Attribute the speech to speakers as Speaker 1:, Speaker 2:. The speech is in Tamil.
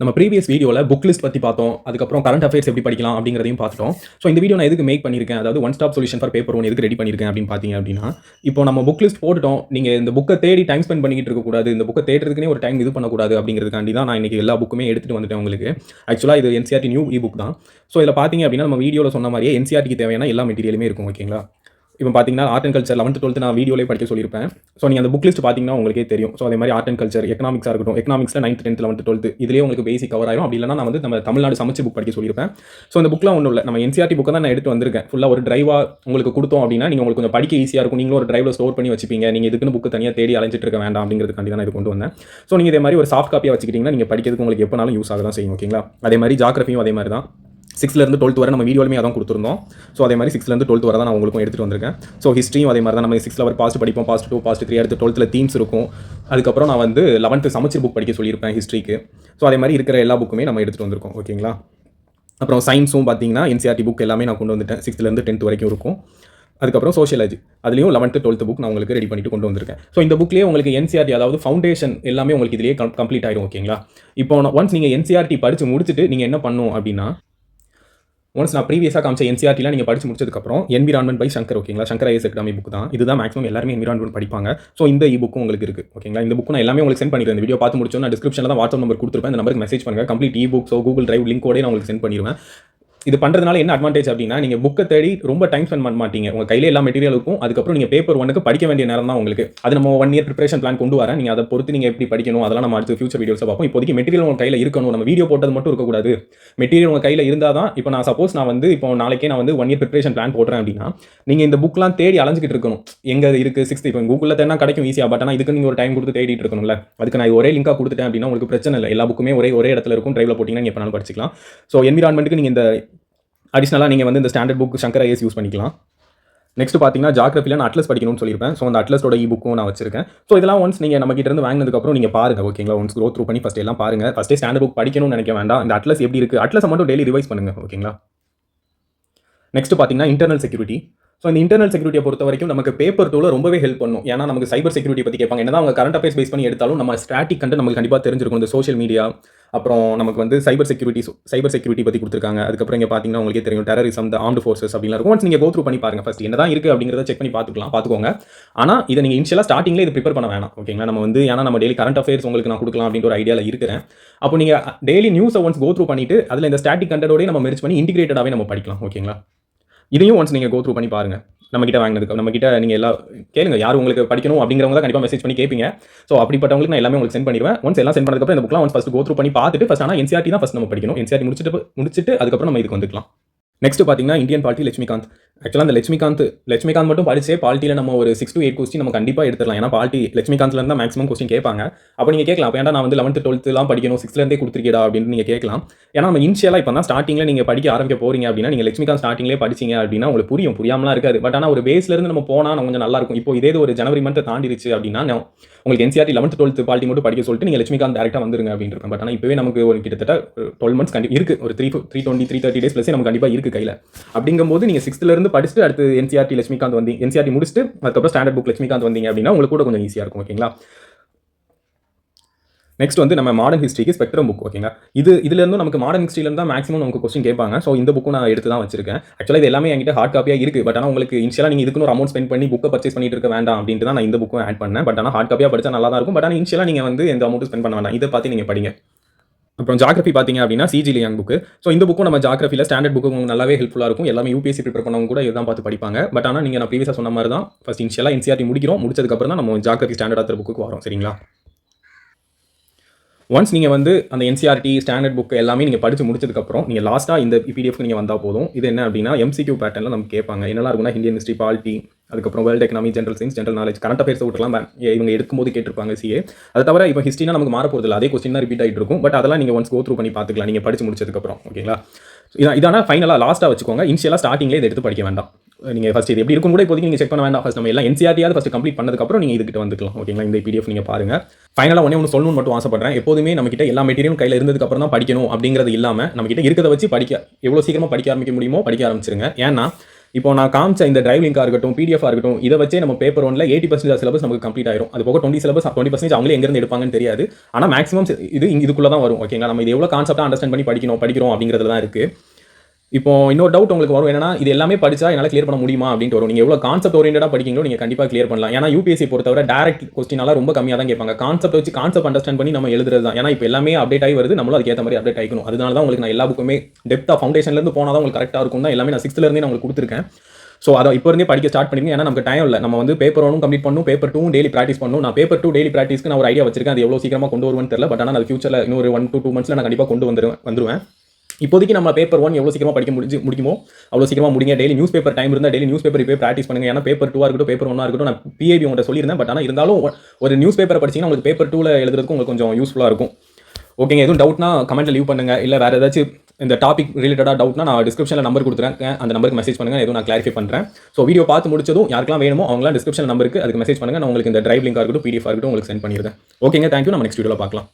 Speaker 1: நம்ம ப்ரீவியஸ் வீடியோவில் புக் லிஸ்ட் பற்றி பார்த்தோம். அதுக்கப்புறம் கரண்ட் அஃபேர்ஸ் எப்படி படிக்கலாம் அப்படிங்கிறதையும் பார்த்துட்டோம். ஸோ இந்த வீடியோ நான் எதுக்கு மேக் பண்ணியிருக்கேன், அதாவது one stop solution for paper 1 எதுக்கு ரெடி பண்ணியிருக்கேன் அப்படின்னு பார்த்தீங்க அப்படின்னா, இப்போ நம்ம புக் லிஸ்ட் போட்டுட்டோம். நீங்கள் இந்த புக்கை தேடி டைம் ஸ்பெண்ட் பண்ணிக்கிட்டு இருக்கக்கூடாது, இந்த புக்கை தேடுறதுக்குனே ஒரு டைம் இது பண்ணக்கூடாது அப்படிங்கிறதுக்காண்டி தான் நான் இன்றைக்கி எல்லா புக்குமே எடுத்துகிட்டு வந்துட்டேன் உங்களுக்கு. ஆக்சுவலாக இது NCERT நியூ புக் தான். ஸோ இதில் பார்த்தீங்க அப்படின்னா நம்ம வீடியோவில் சொன்ன மாதிரியே NCERTக்கு தேவையான எல்லா மெட்டீரியலுமே இருக்கும். ஓகேங்களா? இப்போ பார்த்தீங்கன்னா art and culture 11th 12th நான் வீடியோலேயே படிக்க சொல்லியிருப்பேன். ஸோ நீங்கள் அந்த புக் லிஸ்ட் பார்த்தீங்கன்னா உங்களுக்கே தெரியும். ஸோ அதே மாதிரி ஆர்ட் அண்ட் கல்ச்சர், எக்கனாமிக்ஸாக இருக்கட்டும், எக்கனாமிக்ஸில் 9th 10th 11th 12th இதுலேயே உங்களுக்கு பேசிக் கவர் ஆயிரும். அப்படி இல்லைனா நான் வந்து நம்ம தமிழ்நாடு சமைச்சு புக் படிக்க சொல்லியிருப்பேன். ஸோ இந்த புக்கில் ஒன்றும் இல்லை, நம்ம NCERT புக்கை தான் நான் எடுத்து வந்திருக்கேன். ஃபுல்லாக ஒரு டிரைவாக உங்களுக்கு கொடுத்தோம் அப்படின்னா நீங்கள் உங்களுக்கு கொஞ்சம் படிக்க ஈஸியாக இருக்கும். நீங்களும் ஒரு டிரைவில் ஸ்டோர் பண்ணி வச்சுப்பீங்க. நீங்கள் இதுக்குன்னு புக்கு தனியாக தேடி அலைஞ்சிட்டு இருக்க வேண்டாம் அப்படிங்கிறதுக்காண்டி தான் இது கொண்டு வந்தேன். ஸோ நீங்கள் இதே மாதிரி ஒரு சாஃப்ட் காப்பியாக வச்சுக்கிட்டிங்கன்னா நீங்கள் படிக்கிறதுக்கு உங்களுக்கு எப்போனாலும் யூஸ் ஆக தான் செய்யும். ஓகேங்களா? அதே மாதிரி ஜாகிரஃபியும் அதே மாதிரி தான் 6th 12th வரை நம்ம வீடியோலுமே அதான் கொடுத்துருந்தோம். ஸோ அதே மாதிரி 6th 12th வரை தான் நான் உங்களுக்கும் எடுத்துகிட்டு வந்திருக்கேன். ஸோ ஹிஸ்ட்ரியும் அதே மாதிரி தான் நம்ம 6th ஒரு பாஸ்ட் படிப்போம், பாஸ்ட் 2, பாஸ்ட் 3, அடுத்து 12th தீம்ஸ் இருக்கும். அதுக்கப்புறம் நான் வந்து 11th சமச்சீர் புக் படிக்க சொல்லியிருப்பேன் ஹிஸ்ட்ரிக்கு. ஸோ அதே மாதிரி இருக்கிற எல்லா புக்குமே நம்ம எடுத்துகிட்டு வந்திருக்கோம். ஓகேங்களா? அப்புறம் சயின்ஸும் பார்த்தீங்கன்னா NCERT புக் எல்லாமே நான் கொண்டு வந்துட்டேன். 6th 10th வரைக்கும் இருக்கும். அதுக்கப்புறம் சோஷியாலஜி அதுலேயும் 11th 12th புக் நான் உங்களுக்கு ரெடி பண்ணிட்டு கொண்டு வந்திருக்கேன். ஸோ இந்த புக்லேயே உங்களுக்கு NCERT அதாவது ஃபவுண்டேஷன் எல்லாமே உங்களுக்கு இதிலேயே கம்ப்ளீட் ஆயிடும். ஓகேங்களா? இப்போ ஒன்ஸ் நீங்கள் NCERT படித்து முடிச்சுட்டு நீங்கள் என்ன பண்ணணும் அப்படின்னா, ஒன்ஸ் நான் ப்ரீவியஸாக காமிச்ச NCERTலாம் நீங்கள் படித்து முடிச்சதுக்கப்புறம் என்விரான்மெண்ட் பை சங்கர், ஓகேங்களா? சங்கர் IAS எக்கனாமி புக் தான். இதுதான் மேக்ஸிமம் எல்லாருமே என்விரான்மெண்ட் படிப்பாங்க. ஸோ இந்த புக்கும் உங்களுக்கு இருக்குது. ஓகேங்களா? இந்த புக்கு நான் எல்லாமே உங்களுக்கு சென்ட் பண்ணிடுறேன். இந்த வீடியோ பார்த்து முடிச்சோம் நான் டிஸ்கிரிப்ஷனில் தான் வாட்ஸ்அப் நம்பர் கொடுத்துருப்பேன். இந்த நம்பருக்கு மெசேஜ் பண்ணுங்கள். கம்ப்ளீட் புக்ஸோ கூகுள் டிரைவ் லிங்கோட நான் உங்களுக்கு சென்ட் பண்ணிடுவேன். இது பண்ணுறதுனால என்ன அட்வான்டேஜ் அப்படின்னா, நீங்கள் புக்கை தேடி ரொம்ப டைம் ஸ்பெண்ட் பண்ண மாட்டீங்க. உங்கள் கையில் எல்லா மெட்டீரியல் இருக்கும். அதுக்கப்புறம் நீங்கள் பேப்பர் 1க்கு படிக்க வேண்டிய நேரம் தான் உங்களுக்கு. அது நம்ம 1 இயர் ப்ரிப்பரேஷன் பிளான் கொண்டு வரேன். நீங்கள் அதை பொறுத்து நீங்கள் எப்படி படிக்கணும் அதெல்லாம் நம்ம அடுத்து ஃபியூச்சர் வீடியோஸை பார்ப்போம். இப்போதைக்கு மெட்டீரியல் உங்கள் கையில் இருக்கணும். நம்ம வீடியோ போட்டது மட்டும் இருக்கக்கூடாது. மெட்டீரியல் உங்கள் கையில் இருந்தால் தான், இப்போ நான் சப்போஸ் நான் வந்து இப்போ நாளைக்கே நான் வந்து 1 இயர் ப்ரிப்பரேஷன் பிளான் போடுறேன் அப்படின்னா, நீங்கள் இந்த புக்லாம் தேடி அலைஞ்சிக்கிட்டு இருக்கணும். எங்கே இருக்குது 6th இப்போ கூகுளில் தேடினா கிடைக்கும் ஈஸியாக. பட் ஆனால் இதுக்கு நீங்கள் ஒரு டைம் கொடுத்து தேடிட்டு இருக்கணும்ல. அதுக்கு நான் ஒரே லிங்காக கொடுத்துட்டேன் அப்படின்னா உங்களுக்கு பிரச்சனை இல்லை. எல்லா புக்குமே ஒரே இடத்துல இருக்கும். டிரைவில் போட்டிங்கன்னா நீங்கள் எப்போனாலும் படிச்சிக்கலாம். ஸோ என்விரான்மெண்ட்டுக்கு நீங்கள் இந்த அடிஷ்னலாக நீங்கள் வந்து இந்த standard book Shankar IAS use பண்ணிக்கலாம். நெக்ஸ்ட் பார்த்தீங்கன்னா ஜாகிரஃபியில் நான் அட்லஸ் படிக்கணும்னு சொல்லியிருப்பேன். ஸோ அந்த அட்லஸோட புக்கும் நான் வச்சிருக்கேன். ஸோ இதெல்லாம் ஒன்ஸ் நீங்கள் நம்ம கிட்ட இருந்து வாங்கினதுக்கப்புறம் நீங்கள் பாருங்கள். ஓகேங்களா? ஒன்ஸ் க்ரோ த்ரூ பண்ணி ஃபஸ்ட் எல்லாம் பாருங்கள். ஃபஸ்ட்டே ஸ்டாண்டர்ட் புக் படிக்கணும்னு நினைக்க வேண்டாம். இந்த அட்லஸ் எப்படி இருக்குது, அட்லஸை மட்டும் டெய்லி ரிவைஸ் பண்ணுங்கள். ஓகேங்களா? நெக்ஸ்ட் பார்த்தீங்கன்னா இன்டர்னல் செக்யூரிட்டி. ஸோ இந்த இன்டர்னல் செக்யூரிட்டியை பொறுத்த வரைக்கும் நமக்கு பேப்பர் 2ல ரொம்பவே ஹெல்ப் பண்ணும். ஏன்னா நமக்கு சைபர் செக்யூரிட்டி பற்றி கேட்பாங்க. என்னதான் அவங்க கரண்ட் அஃபேர்ஸ் பேஸ் பண்ணி எடுத்தாலும் நம்ம ஸ்டாட்டிக் கண்டென்ட் நமக்கு கண்டிப்பாக தெரிஞ்சிருக்கும். இந்த சோஷியல் மீடியா, அப்புறம் நமக்கு வந்து சைபர் செக்யூரிட்டி பற்றி கொடுத்துருக்காங்க. அதுக்கப்புறம் இங்கே பார்த்தீங்கன்னா உங்களுக்கே தெரியும் டெரரிசம், த ஆர்ம்டு ஃபோர்ஸஸ் அப்படிலாம் இருக்கும். ஒன்ஸ் நீங்கள் கோ த்ரூ பண்ணி பாருங்க. ஃபர்ஸ்ட் என்னதான் இருக்குது அப்படிங்கிறத செக் பண்ணி பார்த்துக்கோங்க. ஆனால் இதை நீங்கள் இனிஷியலாக ஸ்டார்டிங்லேயே இது ப்ரிப்பேர் பண்ண வேணாம். ஓகேங்களா? நம்ம வந்து ஏன்னா நம்ம டெய்லி கரண்ட் அஃபேர்ஸ் உங்களுக்கு நான் கொடுக்கலாம் அப்படின்ற ஒரு ஐடியாவில் இருக்கிறேன். அப்போ நீங்கள் டெய்லி நியூஸை ஒன்ஸ் கோ த்ரூ பண்ணிட்டு அதில் இந்த ஸ்டாட்டிக் கண்டென்ட்டோடய நம்ம மெர்ஜ் பண்ணி இன்டிகிரேட்டடாகவே நம்ம படிக்கலாம். ஓகேங்களா? இதையும் ஒன்ஸ் நீங்கள் கோ த்ரூ பண்ணி பாருங்கள். நம்மகிட்ட வாங்கினதுக்கு நம்மகிட்ட நீங்கள் எல்லாம் கேளுங்க. யார் உங்களுக்கு படிக்கணும் அப்படிங்கிறவங்க தான் கண்டிப்பாக மெசேஜ் பண்ணி கேட்பீங்க. ஸோ அப்படிப்பட்டவங்களுக்கு நான் எல்லாமே உங்களுக்கு சென்ட் பண்ணிடுவேன். ஒன்ஸ் எல்லாம் சென்ட் பண்ணதுக்கப்புறம் இந்த புக்லாம் ஒன்ஸ் ஃபஸ்ட் கோ த்ரூ பண்ணி பார்த்துட்டு ஃபஸ்ட் ஆனால் NCERT தான் ஃபஸ்ட் நம்ம படிக்கணும். NCERT முடிச்சுட்டு அதுக்கப்புறம் நம்ம இதுக்கு வந்துக்கலாம். நெக்ஸ்ட் பார்த்தீங்கன்னா இந்தியன் பாலிட்டி லட்சுமிகாந்த். ஆக்சுவலாக அந்த லட்சுமிகாந்த் மட்டும் படிச்சே பாலிட்டியில் நம்ம ஒரு 6 to 8 கொஸ்டின் நம்ம கண்டிப்பாக எடுத்துடலாம். ஏன்னா பாலிட்டி லட்சுமிகாந்த்ல இருந்தால் மேக்ஸிமம் கொஸ்டின் கேட்பாங்க. அப்போ நீங்கள் கேட்கலாம், அப்போ ஏன்டா நான் வந்து 11th 12th படிக்கணும் 6th கொடுத்துருக்கீடா அப்படின்னு நீங்கள் கேட்கலாம். ஏன்னா நம்ம இனிஷியலாக இப்போ தான் ஸ்டார்டிங்கில் நீங்கள் படிக்க ஆரம்பிக்க போறீங்க அப்படின்னா நீங்கள் லட்சுமிகாந்த் ஸ்டார்டிங்லேயே படிச்சிங்க அப்படின்னா உங்களுக்கு புரியாமலாம் இருக்காது. பட் ஆனால் ஒரு பேஸ்லேருந்து நம்ம போனால் கொஞ்சம் நல்லா இருக்கும். இப்போ இதே ஒரு ஜனவரி மந்த் தாண்டிடுச்சு அப்படின்னா உங்களுக்கு NCERT 11th 12th பாலிட்டி மட்டும் படிக்க சொல்லிட்டு நீங்கள் லட்சுமிகாந்த் டேரக்டாக வந்துருங்க அப்படின்னு இருக்கும். பட் ஆனால் இப்போவே நமக்கு ஒரு கிட்டத்தட்ட 12 months இருக்குது. ஒரு 320-330 days ப்ளஸ் நமக்கு கண்டிப்பாக இருக்குது கையில். அப்படிங்கும்போது நீங்கள் 6th படிச்சுட்டு அடுத்து NCERT லட்சுமிகாந்த் வந்தீங்க, NCERT முடிச்சுட்டு அதுக்கப்புறம் ஸ்டாண்டர்ட் புக் லட்சுமிகாந்த் வந்தீங்க அப்படின்னா உங்களுக்கு கூட கொஞ்சம் ஈஸியாக இருக்கும். ஓகேங்களா? நெக்ஸ்ட் வந்து நம்ம மாடர்ன் ஹிஸ்ட்ரிக்கு ஸ்பெக்ட்ரம் புக். ஓகேங்களா? இதுலேருந்து நமக்கு மாடர்ன் ஹிஸ்ட்ரியிலேருந்து தான் மேக்ஸிமம் நமக்கு கொஸ்டின் கேட்பாங்க. ஸோ இந்த புக்கும் நான் எடுத்து தான் வச்சிருக்கேன். ஆக்சுவலாக இது எல்லாமே என்கிட்ட ஹார்ட் காப்பியாக இருக்குது. பட் ஆனால் உங்களுக்கு இனிஷியலாக நீங்கள் இதுக்குன்னு ஒரு அமௌண்ட் ஸ்பெண்ட் பண்ணி புக்கை பர்ச்சேஸ் பண்ணிட்டு இருக்க வேண்டாம் அப்படின்ட்டு தான் நான் இந்த புக்கும் ஆட் பண்ணேன். பட் ஆனால் ஹார்ட் காப்பியாக படிச்சா நல்லா தான் இருக்கும். பட் ஆனால் இனிஷியலாக நீங்கள் வந்து எந்த அமௌண்ட் ஸ்பெண்ட் பண்ண வேண்டாம். இதை பார்த்து நீங்கள் படிங்க. அப்புறம் ஜாகிரஃபி பார்த்தீங்க அப்படின்னா CG லியாங் புக்கு. ஸோ இந்த புக்கும் நம்ம ஜாகிரஃபியில் ஸ்டாண்டர்ட் புக்கு உங்களுக்கு நல்லாவே ஹெல்ப்ஃபுல்லாக இருக்கும். எல்லாமே UPSC ப்ரிப்பேர் பண்ணவங்க கூட இதுதான் பார்த்து படிப்பாங்க. பட் ஆனால் நீங்கள் நான் ப்ரீவியஸாக சொன்ன மாதிரி தான் ஃபஸ்ட் இனிஷியலாக NCERT முடிச்சதுக்கப்புறம் தான் நம்ம ஜாகிரஃபி ஸ்டாண்டர்ட் புக்கு வரும். சரிங்களா? ஒன்ஸ் நீங்கள் வந்து அந்த NCERT ஸ்டாண்டர்ட் புக் எல்லாமே நீங்கள் படித்து முடிச்சதுக்கப்புறம் நீங்கள் லாஸ்ட்டாக இந்த PDF நீங்கள் வந்தால் போதும். இது என்ன அப்படின்னா MCQ பேட்டர்னில் நமக்கு கேட்பாங்க. என்னெல்லாம் இருக்குன்னா இந்தியன் ஹிஸ்ட்ரி, பாலிட்டி, அதுக்கப்புறம் world economy, general science, general knowledge, current affairs விட்டுலாம் இவங்க எடுக்கும்போது கேட்டிருப்பாங்க CA. அதை தவிர இப்போ ஹிஸ்ட்ரினா நமக்கு மாற போகிறதில்ல, அதே கொஸ்டின் தான் ரிப்பீட் ஆகிட்டு இருக்கும். பட் அதெல்லாம் நீங்கள் ஒன்ஸ் கோ த்ரூ பண்ணி பார்த்துக்கலாம் நீங்கள் படித்து முடிச்சதுக்கப்புறம். ஓகேங்களா? இதான ஃபைனலாக லாஸ்ட்டாக வச்சுக்கோங்க. இனிஷியலாக ஸ்டார்டிங்லேயே இதை எடுத்து படிக்க வேண்டாம். நீங்கள் ஃபஸ்ட் இது எப்படி இருக்கும் கூட இப்போதைக்கு நீங்கள் செக் பண்ண வேண்டாம். ஃபஸ்ட் நம்ம எல்லாம் NCERT ஃபஸ்ட் கம்ப்ளீட் பண்ணதுக்கப்புறம் நீங்கள் இதுக்கிட்ட வந்துக்கலாம். ஓகேங்களா? இந்த PDF நீங்கள் பாருங்கள். ஃபைனலாக ஒன்று சொல்லணும்னு மட்டும் ஆசைப்படுறேன். எப்போதுமே நம்மகிட்ட எல்லா மெட்டீரியலும் கையில் இருந்ததுக்கப்புறம் தான் படிக்கணும் அப்படிங்கிறது இல்லாமல் நம்மகிட்ட இருக்கிறத வச்சு எவ்வளோ சீக்கிரமாக படிக்க ஆரம்பிக்க முடியுமோ படிக்க ஆரம்பிச்சிருங்க. ஏன்னா இப்போ நான் காமிச்ச இந்த டிரைவ் லிங்காக இருக்கட்டும், பிடிஎஃபாக இருக்கட்டும், இதை வச்சே நம்ம பேப்பர் 1ல 80% சிலபஸ் நமக்கு கம்ப்ளீட் ஆயிரும். அது போக 20% அவங்களே எங்கேருந்து எடுப்பாங்கன்னு தெரியாது. ஆனால் மேக்ஸிமம் இதுக்குள்ள தான் வரும். ஓகேங்களா? நம்ம இது எவ்வளோ கான்செப்டாக அண்டர்ஸ்டாண்ட் பண்ணி படிக்கிறோம் அப்படிங்கிறதுல தான் இருக்கு. இப்போ இன்னொரு டவுட் உங்களுக்கு வரும், என்னன்னா இது எல்லாமே படிச்சா என்னால் கிளியர் பண்ண முடியுமா அப்படின்ட்டு வரும். நீங்கள் எவ்வளோ கான்செப்ட் ஓரியன்டாக படிக்கீங்களோ நீங்கள் கண்டிப்பாக கிளியர் பண்ணலாம். ஏன்னா யூபிஎஸ்சி பொறுத்தவரை டேரக்ட் கொஸ்டினால ரொம்ப கம்மியாக தான் கேட்பாங்க. கான்செப்ட் அண்டர்ஸ்டாண்ட் பண்ணி நம்ம எழுதுறது தான். ஏன்னா இப்போ எல்லாமே அப்டேட் ஆகி வருது, நம்மளும் அதுக்கேற்ற மாதிரி அப்டேட் ஆகிக்கணும். அதனால தான் உங்களுக்கு நான் எல்லா புக்குமே டெப்த்தாக ஃபவுண்டேஷன்லேருந்து போனால் தான் உங்களுக்கு கரெக்டாக இருக்கும் தான் எல்லாமே நான் 6th இருந்தே நான் உங்களுக்கு கொடுத்துருக்கேன். ஸோ அதை இப்போ இருந்தே படிக்க ஸ்டார்ட் பண்ணிருங்க. ஏன்னா நமக்கு டைம் இல்லை. நம்ம வந்து பேப்பர் 1 கம்ப்ளீட் பண்ணணும், பேப்பர் 2 டெய்லி ப்ராக்டிஸ் பண்ணணும். நான் பேப்பர் 2 டெய்லி ப்ராக்டிஸ்க்கு நான் ஒரு ஐடியா வச்சிருக்கேன். அது எவ்வளோ சீக்கிரமாக கொண்டு வருவேன்னு தெரியல. பட் ஆனால் அது ஃபியூச்சரில் இன்னொரு 1 to 2 monthsல நான் கண்டிப்பாக கொண்டு வந்துருவேன். இப்போதைக்கு நம்ம பேப்பர் 1 எவ்வளோ சீக்கிரமாக படிக்க முடியுமோ அவ்வளோ சீக்கிரமாக முடிங்க. டெய்லி நியூஸ் பேப்பர் டைம் இருந்தால் டெய்லி நியூஸ் பேப்பர் இப்போ ப்ராக்டிஸ் பண்ணுங்க. ஏன்னா பேப்பர் 2 இருக்கட்டும், பேப்பர் 1 இருக்கட்டும், நான் பிஏபி உங்கள்கிட்ட சொல்லியிருந்தேன். பட் ஆனால் இருந்தாலும் ஒரு நியூஸ் பேப்பர் படிச்சிங்கன்னா உங்களுக்கு பேப்பர் 2ல எழுதுறதுக்கு உங்களுக்கு கொஞ்சம் யூஸ்ஃபுல்லாக இருக்கும். ஓகேங்க, எதுவும் டவுட்னா கமெண்ட்ல லீவ் பண்ணுங்க. இல்லை வேறு ஏதாச்சும் இந்த டாபிக் ரிலேட்டடாக டவுட்னா நான் டிஸ்கிரிப்ஷனில் நம்பர் கொடுத்துருக்கேன். அந்த நம்பருக்கு மெசேஜ் பண்ணுங்க, எதுவும் நான் கிளாரிஃபை பண்ணுறேன். ஸோ வீடியோ பார்த்து முடிச்சதும் யாருக்கெல்லாம் வேணுமோ அவங்களாம் டிஸ்கிரிப்ஷன் நம்பருக்கு அதுக்கு மெசேஜ் பண்ணுங்க. நான் உங்களுக்கு இந்த டிரைவ் லிங்காக இருக்கட்டும், பிடிஎஃப் இருக்கட்டும் உங்களுக்கு சென்ட் பண்ணிடுறேன். ஓகேங்க, தேங்க்யூ. நம்ம நெக்ஸ்ட் வீடியோவில் பார்க்கலாம்.